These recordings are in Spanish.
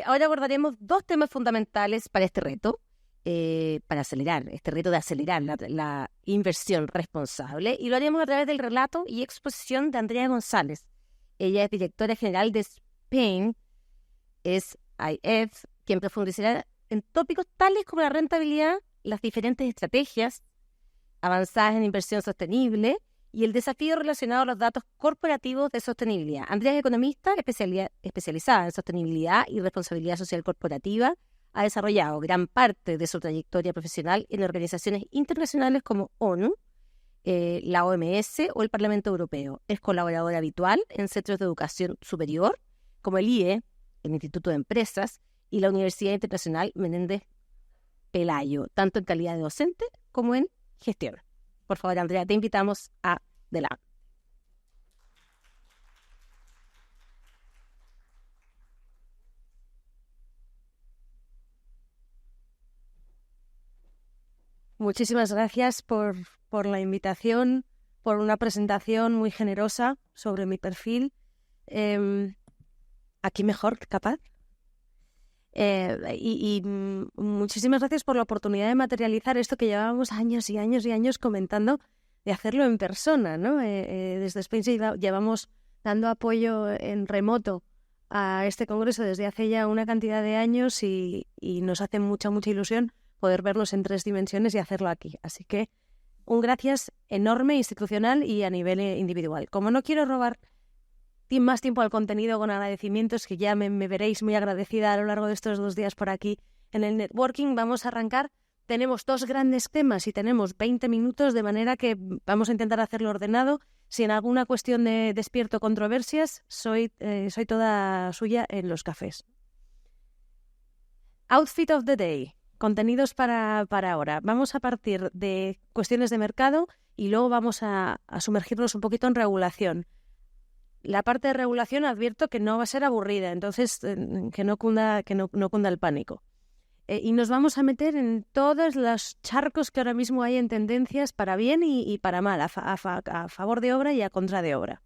Ahora abordaremos dos temas fundamentales para este reto, para acelerar, este reto de acelerar la inversión responsable, y lo haremos a través del relato y exposición de Andrea González. Ella es directora general de Spain SIF, quien profundizará en tópicos tales como la rentabilidad, las diferentes estrategias avanzadas en inversión sostenible y el desafío relacionado a los datos corporativos de sostenibilidad. Andrea es economista especializada en sostenibilidad y responsabilidad social corporativa. Ha desarrollado gran parte de su trayectoria profesional en organizaciones internacionales como ONU, la OMS o el Parlamento Europeo. Es colaboradora habitual en centros de educación superior como el IE, el Instituto de Empresas y la Universidad Internacional Menéndez Pelayo, tanto en calidad de docente como en gestión. Por favor, Andrea, te invitamos a adelante. Muchísimas gracias por la invitación, por una presentación muy generosa sobre mi perfil. Aquí mejor, capaz. Muchísimas gracias por la oportunidad de materializar esto que llevábamos años y años y años comentando, de hacerlo en persona, ¿no? Desde Spain llevamos dando apoyo en remoto a este congreso desde hace ya una cantidad de años y nos hace mucha ilusión poder verlos en 3 dimensiones y hacerlo aquí. Así que un gracias enorme, institucional y a nivel individual. Como no quiero robar más tiempo al contenido con agradecimientos, que ya me veréis muy agradecida a lo largo de estos 2 días por aquí en el networking, vamos a arrancar. Tenemos 2 grandes temas y tenemos 20 minutos, de manera que vamos a intentar hacerlo ordenado. Si en alguna cuestión despierto controversias, soy toda suya en los cafés. Outfit of the day. Contenidos para ahora. Vamos a partir de cuestiones de mercado y luego vamos a sumergirnos un poquito en regulación. La parte de regulación advierto que no va a ser aburrida, entonces que no cunda el pánico. Y nos vamos a meter en todos los charcos que ahora mismo hay en tendencias para bien y para mal, a favor de obra y a contra de obra.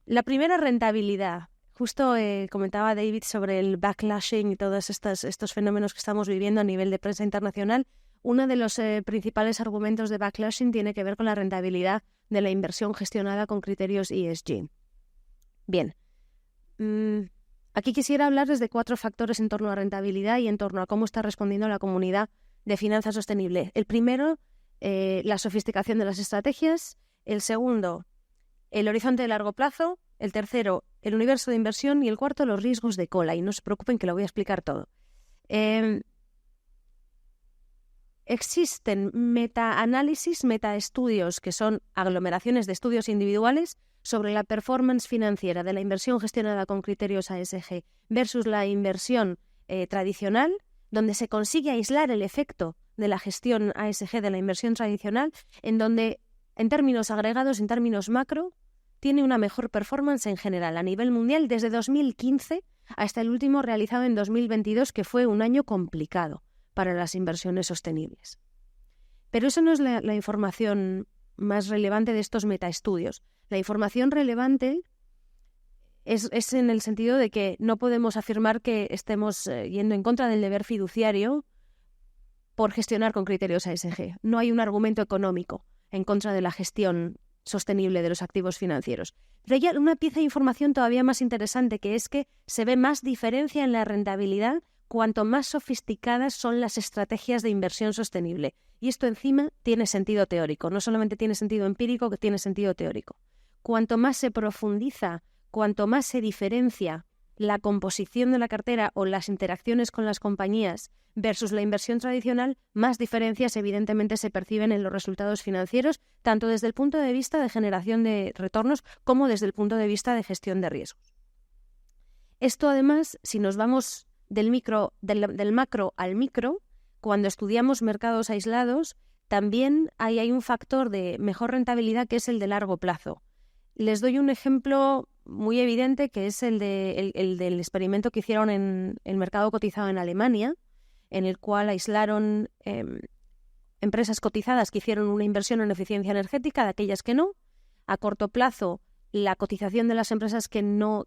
La primera, rentabilidad. Justo comentaba David sobre el backlashing y todos estos fenómenos que estamos viviendo a nivel de prensa internacional. Uno de los principales argumentos de backlashing tiene que ver con la rentabilidad de la inversión gestionada con criterios ESG. Bien, aquí quisiera hablarles de 4 factores en torno a rentabilidad y en torno a cómo está respondiendo la comunidad de finanzas sostenible. El primero, la sofisticación de las estrategias. El segundo, el horizonte de largo plazo. El tercero, el universo de inversión. Y el cuarto, los riesgos de cola. Y no se preocupen que lo voy a explicar todo. Existen metaanálisis, metaestudios, que son aglomeraciones de estudios individuales sobre la performance financiera de la inversión gestionada con criterios ASG versus la inversión tradicional, donde se consigue aislar el efecto de la gestión ASG de la inversión tradicional, en donde, en términos agregados, en términos macro, tiene una mejor performance en general a nivel mundial desde 2015 hasta el último realizado en 2022, que fue un año complicado para las inversiones sostenibles. Pero eso no es la información más relevante de estos metaestudios. La información relevante es en el sentido de que no podemos afirmar que estemos yendo en contra del deber fiduciario por gestionar con criterios ASG. No hay un argumento económico en contra de la gestión sostenible de los activos financieros. Pero hay una pieza de información todavía más interesante, que es que se ve más diferencia en la rentabilidad cuanto más sofisticadas son las estrategias de inversión sostenible. Y esto encima tiene sentido teórico, no solamente tiene sentido empírico, que tiene sentido teórico. Cuanto más se profundiza, cuanto más se diferencia la composición de la cartera o las interacciones con las compañías versus la inversión tradicional, más diferencias evidentemente se perciben en los resultados financieros, tanto desde el punto de vista de generación de retornos como desde el punto de vista de gestión de riesgos. Esto además, si nos vamos del macro al micro, cuando estudiamos mercados aislados, también hay un factor de mejor rentabilidad, que es el de largo plazo. Les doy un ejemplo muy evidente, que es el del experimento que hicieron en el mercado cotizado en Alemania, en el cual aislaron empresas cotizadas que hicieron una inversión en eficiencia energética de aquellas que no. A corto plazo, la cotización de las empresas que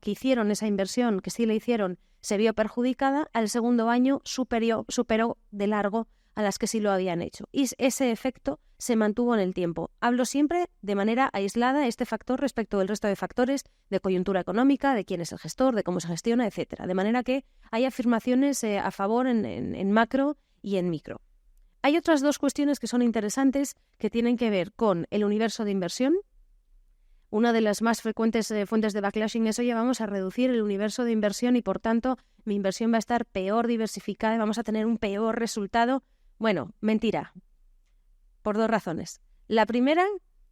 hicieron esa inversión, que sí la hicieron, se vio perjudicada, al segundo año superó de largo a las que sí lo habían hecho. Y ese efecto se mantuvo en el tiempo. Hablo siempre de manera aislada este factor respecto del resto de factores de coyuntura económica, de quién es el gestor, de cómo se gestiona, etcétera. De manera que hay afirmaciones a favor en macro y en micro. Hay otras dos cuestiones que son interesantes que tienen que ver con el universo de inversión. Una de las más frecuentes fuentes de backlashing es: oye, vamos a reducir el universo de inversión y por tanto mi inversión va a estar peor diversificada y vamos a tener un peor resultado. Bueno, mentira. Por dos razones. La primera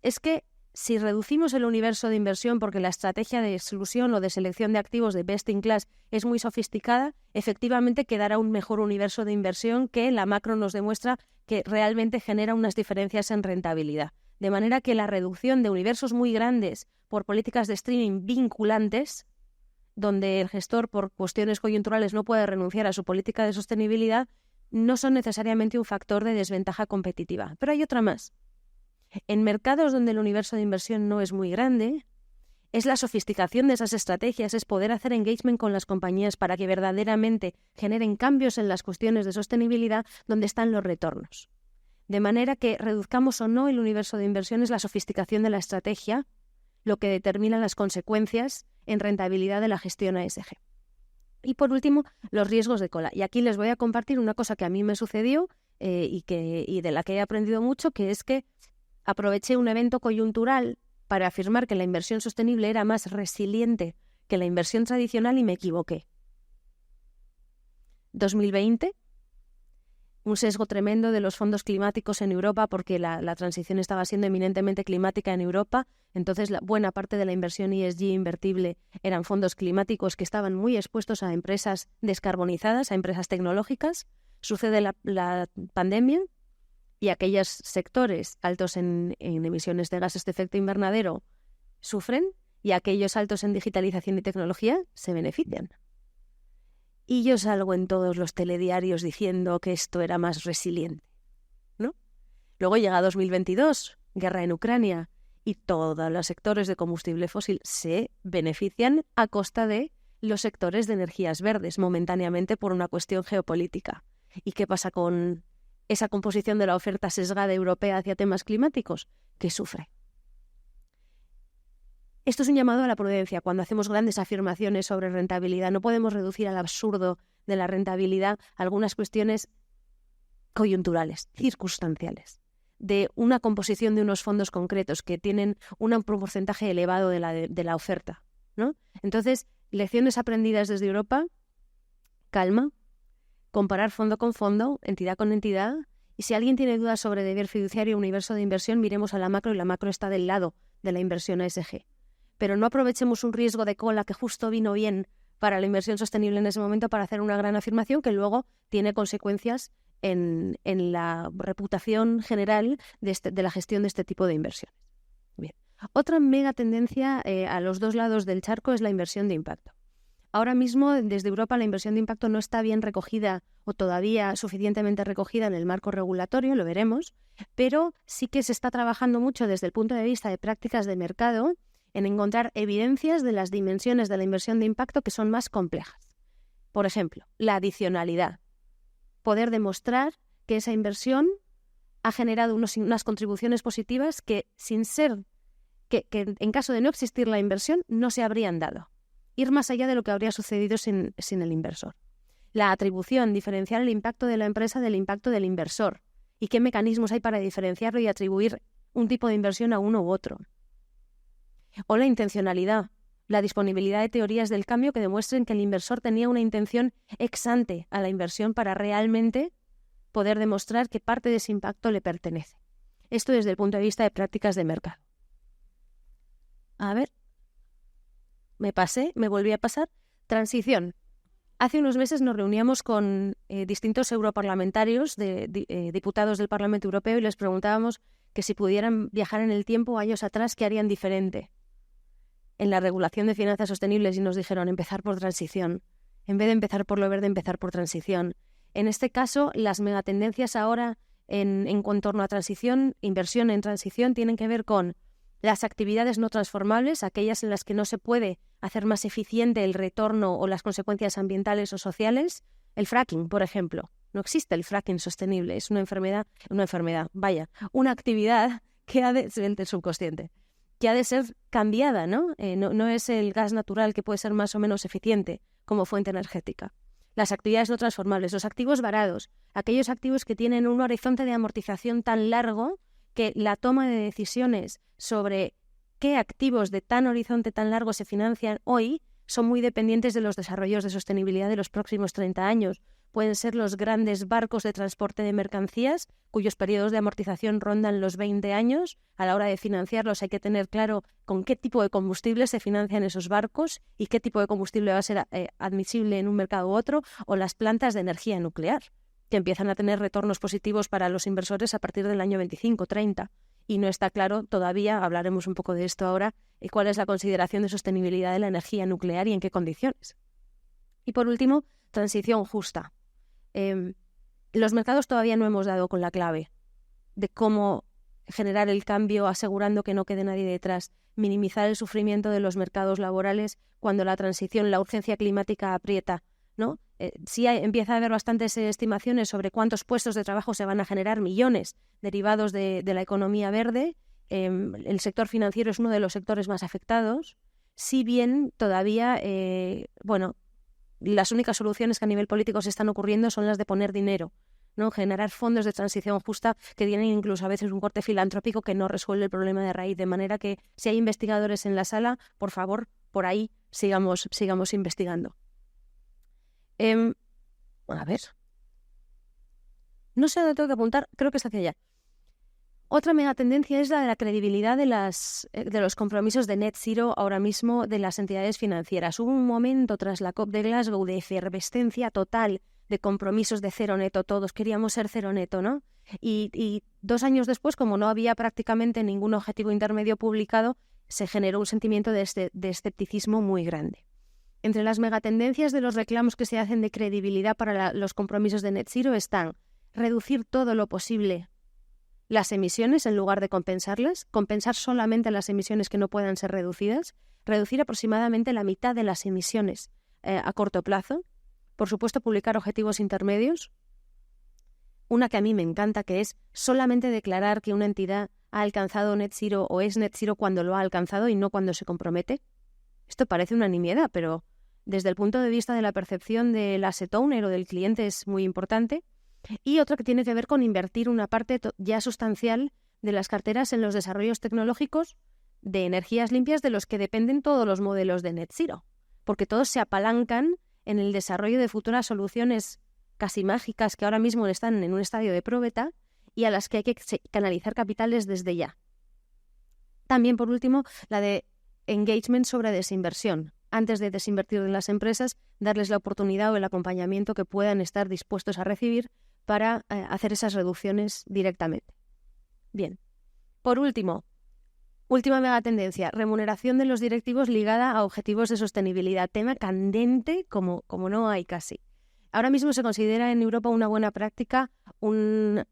es que si reducimos el universo de inversión porque la estrategia de exclusión o de selección de activos de best in class es muy sofisticada, efectivamente quedará un mejor universo de inversión que la macro nos demuestra que realmente genera unas diferencias en rentabilidad. De manera que la reducción de universos muy grandes por políticas de streaming vinculantes, donde el gestor por cuestiones coyunturales no puede renunciar a su política de sostenibilidad, no son necesariamente un factor de desventaja competitiva. Pero hay otra más. En mercados donde el universo de inversión no es muy grande, es la sofisticación de esas estrategias, es poder hacer engagement con las compañías para que verdaderamente generen cambios en las cuestiones de sostenibilidad donde están los retornos. De manera que reduzcamos o no el universo de inversión es la sofisticación de la estrategia lo que determina las consecuencias en rentabilidad de la gestión ASG. Y por último, los riesgos de cola. Y aquí les voy a compartir una cosa que a mí me sucedió y de la que he aprendido mucho, que es que aproveché un evento coyuntural para afirmar que la inversión sostenible era más resiliente que la inversión tradicional y me equivoqué. 2020, un sesgo tremendo de los fondos climáticos en Europa porque la transición estaba siendo eminentemente climática en Europa. Entonces, buena parte de la inversión ESG invertible eran fondos climáticos que estaban muy expuestos a empresas descarbonizadas, a empresas tecnológicas. Sucede la pandemia y aquellos sectores altos en emisiones de gases de efecto invernadero sufren y aquellos altos en digitalización y tecnología se benefician. Y yo salgo en todos los telediarios diciendo que esto era más resiliente, ¿no? Luego llega 2022, guerra en Ucrania, y todos los sectores de combustible fósil se benefician a costa de los sectores de energías verdes, momentáneamente por una cuestión geopolítica. ¿Y qué pasa con esa composición de la oferta sesgada europea hacia temas climáticos? Que sufre. Esto es un llamado a la prudencia. Cuando hacemos grandes afirmaciones sobre rentabilidad, no podemos reducir al absurdo de la rentabilidad algunas cuestiones coyunturales, circunstanciales, de una composición de unos fondos concretos que tienen un porcentaje elevado de la oferta, ¿no? Entonces, lecciones aprendidas desde Europa: calma, comparar fondo con fondo, entidad con entidad, y si alguien tiene dudas sobre deber fiduciario o universo de inversión, miremos a la macro, y la macro está del lado de la inversión ASG. Pero no aprovechemos un riesgo de cola que justo vino bien para la inversión sostenible en ese momento para hacer una gran afirmación que luego tiene consecuencias en la reputación general de la gestión de este tipo de inversiones. Bien. Otra mega tendencia a los dos lados del charco es la inversión de impacto. Ahora mismo, desde Europa, la inversión de impacto no está bien recogida o todavía suficientemente recogida en el marco regulatorio, lo veremos, pero sí que se está trabajando mucho desde el punto de vista de prácticas de mercado en encontrar evidencias de las dimensiones de la inversión de impacto que son más complejas. Por ejemplo, la adicionalidad. Poder demostrar que esa inversión ha generado unas contribuciones positivas que, que en caso de no existir la inversión, no se habrían dado. Ir más allá de lo que habría sucedido sin el inversor. La atribución, diferenciar el impacto de la empresa del impacto del inversor. ¿Y qué mecanismos hay para diferenciarlo y atribuir un tipo de inversión a uno u otro? O la intencionalidad, la disponibilidad de teorías del cambio que demuestren que el inversor tenía una intención ex ante a la inversión para realmente poder demostrar que parte de ese impacto le pertenece. Esto desde el punto de vista de prácticas de mercado. A ver, me volví a pasar. Transición. Hace unos meses nos reuníamos con distintos europarlamentarios, diputados del Parlamento Europeo, y les preguntábamos que si pudieran viajar en el tiempo años atrás, ¿qué harían diferente en la regulación de finanzas sostenibles? Y nos dijeron empezar por transición. En vez de empezar por lo verde, empezar por transición. En este caso, las megatendencias ahora en torno a transición, inversión en transición, tienen que ver con Las actividades no transformables, aquellas en las que no se puede hacer más eficiente el retorno o las consecuencias ambientales o sociales. El fracking, por ejemplo. No existe el fracking sostenible, es una actividad que ha de ser del subconsciente, que ha de ser cambiada, ¿no? No es el gas natural que puede ser más o menos eficiente como fuente energética. Las actividades no transformables, los activos varados, aquellos activos que tienen un horizonte de amortización tan largo que la toma de decisiones sobre qué activos de tan horizonte tan largo se financian hoy son muy dependientes de los desarrollos de sostenibilidad de los próximos 30 años. Pueden ser los grandes barcos de transporte de mercancías, cuyos periodos de amortización rondan los 20 años. A la hora de financiarlos hay que tener claro con qué tipo de combustible se financian esos barcos y qué tipo de combustible va a ser admisible en un mercado u otro, o las plantas de energía nuclear, que empiezan a tener retornos positivos para los inversores a partir del año 25-30. Y no está claro todavía, hablaremos un poco de esto ahora, cuál es la consideración de sostenibilidad de la energía nuclear y en qué condiciones. Y por último, transición justa. Los mercados todavía no hemos dado con la clave de cómo generar el cambio asegurando que no quede nadie detrás, minimizar el sufrimiento de los mercados laborales cuando la transición, la urgencia climática aprieta, ¿no? Sí empieza a haber bastantes estimaciones sobre cuántos puestos de trabajo se van a generar, millones derivados de la economía verde. El sector financiero es uno de los sectores más afectados, si bien todavía, las únicas soluciones que a nivel político se están ocurriendo son las de poner dinero, ¿no? Generar fondos de transición justa que tienen incluso a veces un corte filantrópico que no resuelve el problema de raíz, de manera que si hay investigadores en la sala, por favor, por ahí sigamos investigando. A ver. No sé dónde tengo que apuntar, creo que está hacia allá. Otra megatendencia es la de la credibilidad de los compromisos de net zero ahora mismo de las entidades financieras. Hubo un momento tras la COP de Glasgow de efervescencia total, de compromisos de cero neto. Todos queríamos ser cero neto, ¿no? Y 2 años después, como no había prácticamente ningún objetivo intermedio publicado, se generó un sentimiento de escepticismo muy grande. Entre las megatendencias de los reclamos que se hacen de credibilidad para los compromisos de net zero están reducir todo lo posible las emisiones en lugar de compensarlas, compensar solamente las emisiones que no puedan ser reducidas, reducir aproximadamente la mitad de las emisiones a corto plazo, por supuesto publicar objetivos intermedios, una que a mí me encanta, que es solamente declarar que una entidad ha alcanzado net zero o es net zero cuando lo ha alcanzado y no cuando se compromete. Esto parece una nimiedad, pero desde el punto de vista de la percepción del asset owner o del cliente es muy importante. Y otra que tiene que ver con invertir una parte ya sustancial de las carteras en los desarrollos tecnológicos de energías limpias de los que dependen todos los modelos de net zero, porque todos se apalancan en el desarrollo de futuras soluciones casi mágicas que ahora mismo están en un estadio de probeta y a las que hay que canalizar capitales desde ya. También, por último, la de engagement sobre desinversión. Antes de desinvertir en las empresas, darles la oportunidad o el acompañamiento que puedan estar dispuestos a recibir para hacer esas reducciones directamente. Bien. Por último, última megatendencia, remuneración de los directivos ligada a objetivos de sostenibilidad. Tema candente como no hay casi. Ahora mismo se considera en Europa una buena práctica que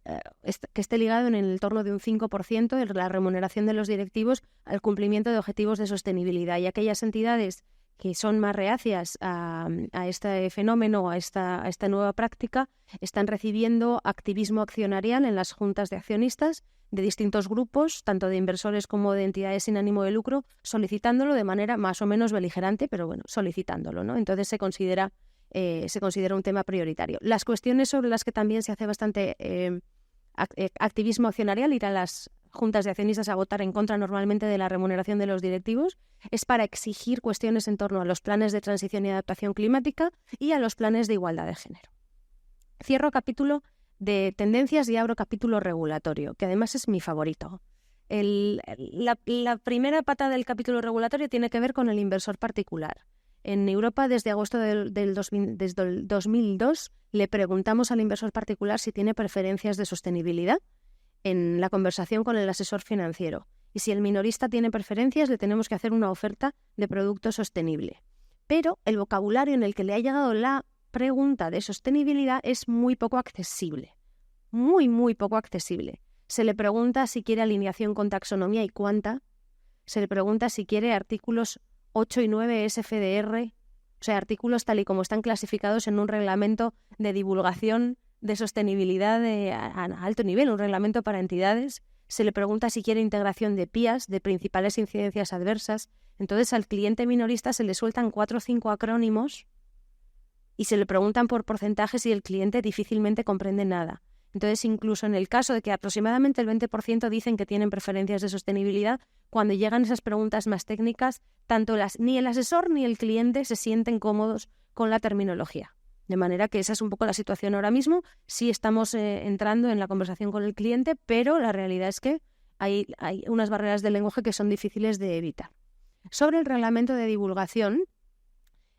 esté ligado en el torno de un 5% de la remuneración de los directivos al cumplimiento de objetivos de sostenibilidad. Y aquellas entidades que son más reacias a este fenómeno, a esta nueva práctica, están recibiendo activismo accionarial en las juntas de accionistas de distintos grupos, tanto de inversores como de entidades sin ánimo de lucro, solicitándolo de manera más o menos beligerante, pero bueno, solicitándolo, ¿no? Entonces se considera un tema prioritario. Las cuestiones sobre las que también se hace bastante activismo accionarial, ir a las juntas de accionistas a votar en contra normalmente de la remuneración de los directivos, es para exigir cuestiones en torno a los planes de transición y adaptación climática y a los planes de igualdad de género. Cierro capítulo de tendencias y abro capítulo regulatorio, que además es mi favorito. La primera pata del capítulo regulatorio tiene que ver con el inversor particular. En Europa, desde agosto desde el 2002, le preguntamos al inversor particular si tiene preferencias de sostenibilidad en la conversación con el asesor financiero. Y si el minorista tiene preferencias, le tenemos que hacer una oferta de producto sostenible. Pero el vocabulario en el que le ha llegado la pregunta de sostenibilidad es muy poco accesible. Muy, muy poco accesible. Se le pregunta si quiere alineación con taxonomía y cuánta. se le pregunta si quiere artículos 8 y 9 SFDR, o sea, artículos tal y como están clasificados en un reglamento de divulgación de sostenibilidad a alto nivel, un reglamento para entidades. Se le pregunta si quiere integración de PIAs, de principales incidencias adversas. Entonces al cliente minorista se le sueltan 4 o 5 acrónimos y se le preguntan por porcentajes y el cliente difícilmente comprende nada. Entonces, incluso en el caso de que aproximadamente el 20% dicen que tienen preferencias de sostenibilidad, cuando llegan esas preguntas más técnicas, ni el asesor ni el cliente se sienten cómodos con la terminología. De manera que esa es un poco la situación ahora mismo. Sí estamos entrando en la conversación con el cliente, pero la realidad es que hay unas barreras del lenguaje que son difíciles de evitar. Sobre el reglamento de divulgación,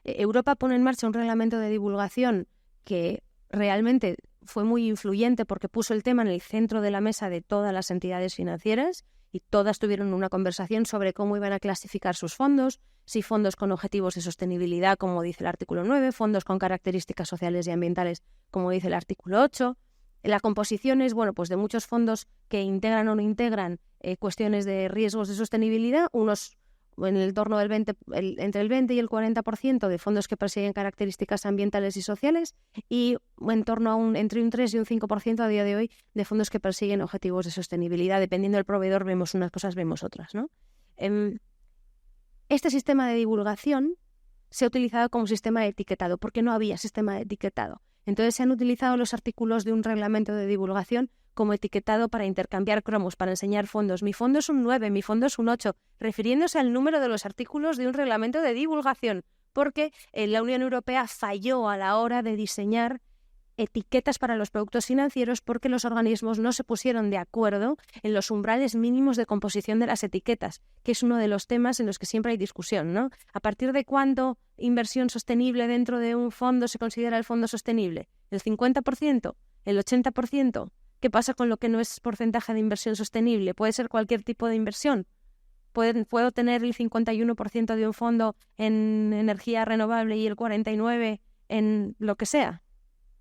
Europa pone en marcha un reglamento de divulgación que realmente fue muy influyente porque puso el tema en el centro de la mesa de todas las entidades financieras y todas tuvieron una conversación sobre cómo iban a clasificar sus fondos, si fondos con objetivos de sostenibilidad, como dice el artículo 9, fondos con características sociales y ambientales, como dice el artículo 8. La composición es, pues de muchos fondos que integran o no integran cuestiones de riesgos de sostenibilidad, unos en el torno del entre el 20 y el 40% de fondos que persiguen características ambientales y sociales y en torno a entre un 3 y un 5% a día de hoy de fondos que persiguen objetivos de sostenibilidad. Dependiendo del proveedor vemos unas cosas, vemos otras, ¿no? Este sistema de divulgación se ha utilizado como sistema de etiquetado porque no había sistema de etiquetado. Entonces se han utilizado los artículos de un reglamento de divulgación como etiquetado para intercambiar cromos, para enseñar fondos. Mi fondo es un 9, mi fondo es un 8, refiriéndose al número de los artículos de un reglamento de divulgación, porque la Unión Europea falló a la hora de diseñar etiquetas para los productos financieros porque los organismos no se pusieron de acuerdo en los umbrales mínimos de composición de las etiquetas, que es uno de los temas en los que siempre hay discusión, ¿no? ¿A partir de cuánto inversión sostenible dentro de un fondo se considera el fondo sostenible? ¿El 50%? ¿El 80%? ¿Qué pasa con lo que no es porcentaje de inversión sostenible? ¿Puede ser cualquier tipo de inversión? ¿Puedo tener el 51% de un fondo en energía renovable y el 49% en lo que sea?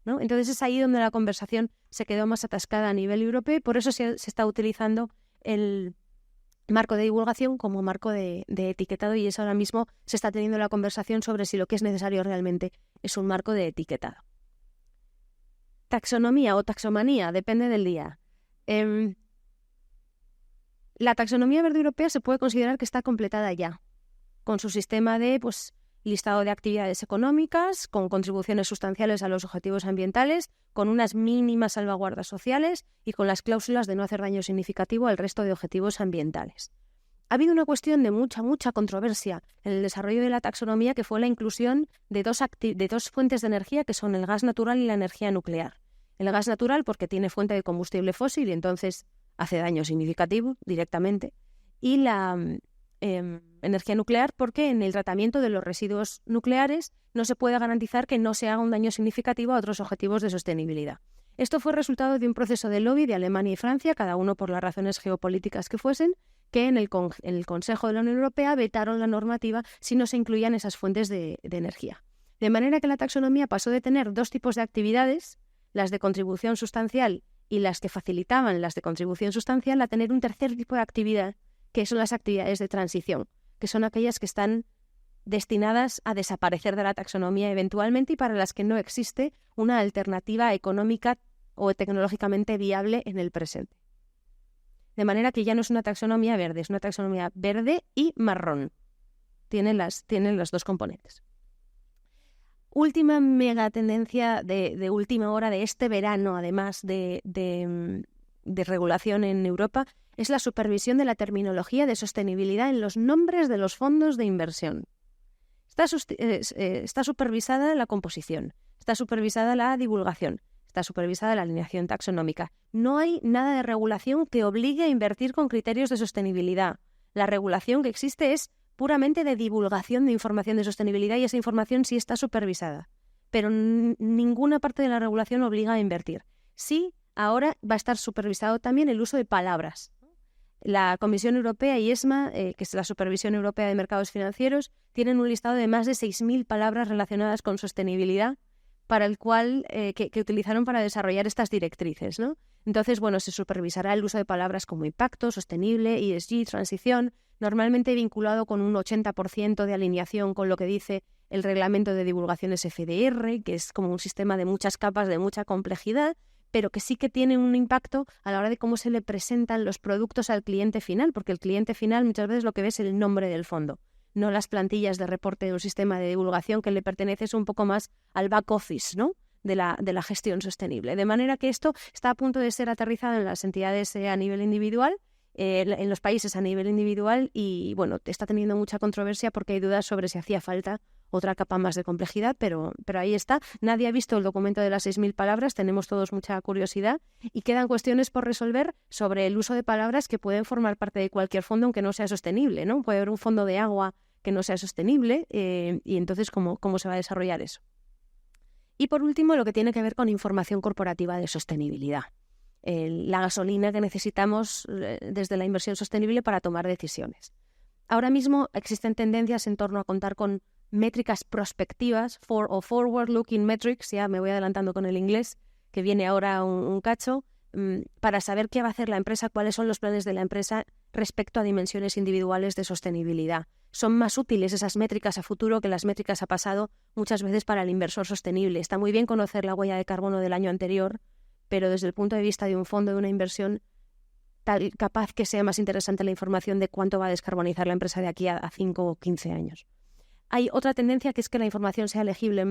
¿No? Entonces es ahí donde la conversación se quedó más atascada a nivel europeo y por eso se está utilizando el marco de divulgación como marco de etiquetado y es ahora mismo se está teniendo la conversación sobre si lo que es necesario realmente es un marco de etiquetado. Taxonomía o taxomanía, depende del día. La taxonomía verde europea se puede considerar que está completada ya, con su sistema de listado de actividades económicas, con contribuciones sustanciales a los objetivos ambientales, con unas mínimas salvaguardas sociales y con las cláusulas de no hacer daño significativo al resto de objetivos ambientales. Ha habido una cuestión de mucha controversia en el desarrollo de la taxonomía que fue la inclusión de dos fuentes de energía que son el gas natural y la energía nuclear. El gas natural porque tiene fuente de combustible fósil y entonces hace daño significativo directamente y la energía nuclear porque en el tratamiento de los residuos nucleares no se puede garantizar que no se haga un daño significativo a otros objetivos de sostenibilidad. Esto fue resultado de un proceso de lobby de Alemania y Francia, cada uno por las razones geopolíticas que fuesen, que en el Consejo de la Unión Europea vetaron la normativa si no se incluían esas fuentes de energía. De manera que la taxonomía pasó de tener dos tipos de actividades, las de contribución sustancial y las que facilitaban las de contribución sustancial, a tener un tercer tipo de actividad, que son las actividades de transición, que son aquellas que están destinadas a desaparecer de la taxonomía eventualmente y para las que no existe una alternativa económica o tecnológicamente viable en el presente. De manera que ya no es una taxonomía verde, es una taxonomía verde y marrón. Tienen los dos componentes. Última mega tendencia de última hora de este verano, además de regulación en Europa, es la supervisión de la terminología de sostenibilidad en los nombres de los fondos de inversión. Está supervisada la composición, está supervisada la divulgación, está supervisada la alineación taxonómica. No hay nada de regulación que obligue a invertir con criterios de sostenibilidad. La regulación que existe es puramente de divulgación de información de sostenibilidad y esa información sí está supervisada. Pero ninguna parte de la regulación obliga a invertir. Sí, ahora va a estar supervisado también el uso de palabras. La Comisión Europea y ESMA, que es la Supervisión Europea de Mercados Financieros, tienen un listado de más de 6.000 palabras relacionadas con sostenibilidad para el cual que utilizaron para desarrollar estas directrices, ¿no? Entonces, bueno, se supervisará el uso de palabras como impacto, sostenible, ESG, transición, normalmente vinculado con un 80% de alineación con lo que dice el reglamento de divulgaciones FDR, que es como un sistema de muchas capas, de mucha complejidad, pero que sí que tiene un impacto a la hora de cómo se le presentan los productos al cliente final, porque el cliente final muchas veces lo que ve es el nombre del fondo, no las plantillas de reporte de un sistema de divulgación que le pertenece un poco más al back office, ¿no?, de la gestión sostenible. De manera que esto está a punto de ser aterrizado en las entidades a nivel individual, en los países a nivel individual, y bueno, está teniendo mucha controversia porque hay dudas sobre si hacía falta otra capa más de complejidad, pero ahí está. Nadie ha visto el documento de las 6.000 palabras, tenemos todos mucha curiosidad y quedan cuestiones por resolver sobre el uso de palabras que pueden formar parte de cualquier fondo aunque no sea sostenible, ¿no? Puede haber un fondo de agua que no sea sostenible y entonces ¿cómo se va a desarrollar eso? Y por último, lo que tiene que ver con información corporativa de sostenibilidad. La gasolina que necesitamos desde la inversión sostenible para tomar decisiones. Ahora mismo existen tendencias en torno a contar con métricas prospectivas o forward-looking metrics, ya me voy adelantando con el inglés, que viene ahora un cacho, para saber qué va a hacer la empresa, cuáles son los planes de la empresa respecto a dimensiones individuales de sostenibilidad. Son más útiles esas métricas a futuro que las métricas a pasado muchas veces para el inversor sostenible. Está muy bien conocer la huella de carbono del año anterior, pero desde el punto de vista de un fondo de una inversión, capaz que sea más interesante la información de cuánto va a descarbonizar la empresa de aquí a 5 o 15 años. Hay otra tendencia que es que la información sea legible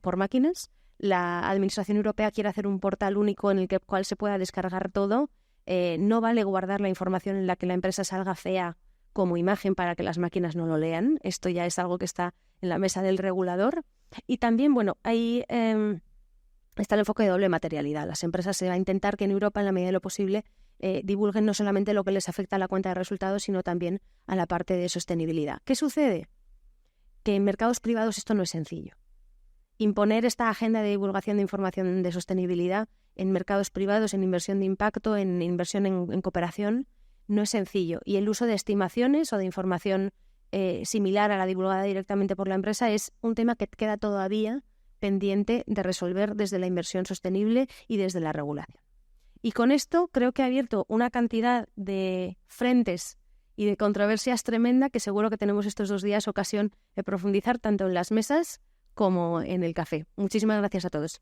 por máquinas. La Administración Europea quiere hacer un portal único en el cual se pueda descargar todo. No vale guardar la información en la que la empresa salga fea como imagen para que las máquinas no lo lean. Esto ya es algo que está en la mesa del regulador. Y también, bueno, ahí está el enfoque de doble materialidad. Las empresas se va a intentar que en Europa, en la medida de lo posible, divulguen no solamente lo que les afecta a la cuenta de resultados, sino también a la parte de sostenibilidad. ¿Qué sucede? Que en mercados privados esto no es sencillo. Imponer esta agenda de divulgación de información de sostenibilidad en mercados privados, en inversión de impacto, en inversión en cooperación, no es sencillo. Y el uso de estimaciones o de información similar a la divulgada directamente por la empresa es un tema que queda todavía pendiente de resolver desde la inversión sostenible y desde la regulación. Y con esto creo que ha abierto una cantidad de frentes y de controversias tremenda que seguro que tenemos estos 2 días ocasión de profundizar tanto en las mesas como en el café. Muchísimas gracias a todos.